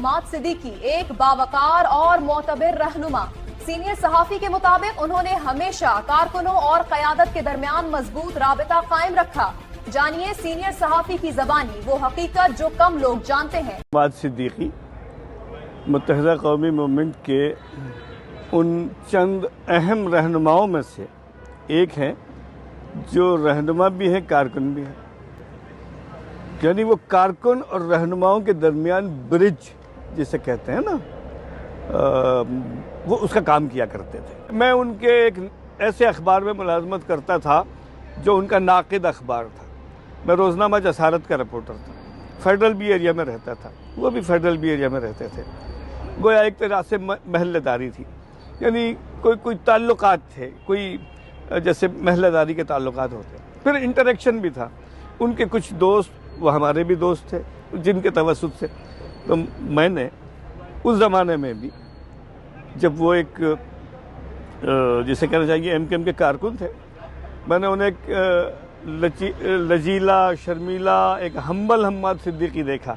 हम्माद सिद्दीकी एक बावकार और मोतबर रहनुमा। सीनियर सहाफी के मुताबिक उन्होंने हमेशा कारकुनों और क़यादत के दरमियान मजबूत राबिता कायम रखा। जानिए सीनियर सहाफी की ज़बानी वो हकीकत जो कम लोग जानते हैं। हम्माद सिद्दीकी मुत्तहिदा कौमी मूवमेंट के उन चंद अहम रहनुमाओं में से एक हैं जो रहनुमा भी हैं, कारकुन भी हैं। यानी वो कारकुन और रहनुमाओं के दरमियान ब्रिज जिसे कहते हैं ना, वो उसका काम किया करते थे। मैं उनके एक ऐसे अखबार में मुलाजमत करता था जो उनका नाक़िद अखबार था। मैं रोज़नामा जसारत का रिपोर्टर था। फेडरल बी एरिया में रहता था, वो भी फेडरल बी एरिया में रहते थे। गोया एक तरह से महल्लेदारी थी, यानी कोई ताल्लुकात थे, कोई जैसे महल्लेदारी के ताल्लुकात होते। फिर इंटरेक्शन भी था। उनके कुछ दोस्त वो हमारे भी दोस्त थे जिनके तवस्सुत से तो मैंने उस ज़माने में भी, जब वो एक जिसे कहना चाहिए एमकेएम के कारकुन थे, मैंने उन्हें एक लचीला शर्मीला एक हम्बल हम्माद सिद्दीकी देखा।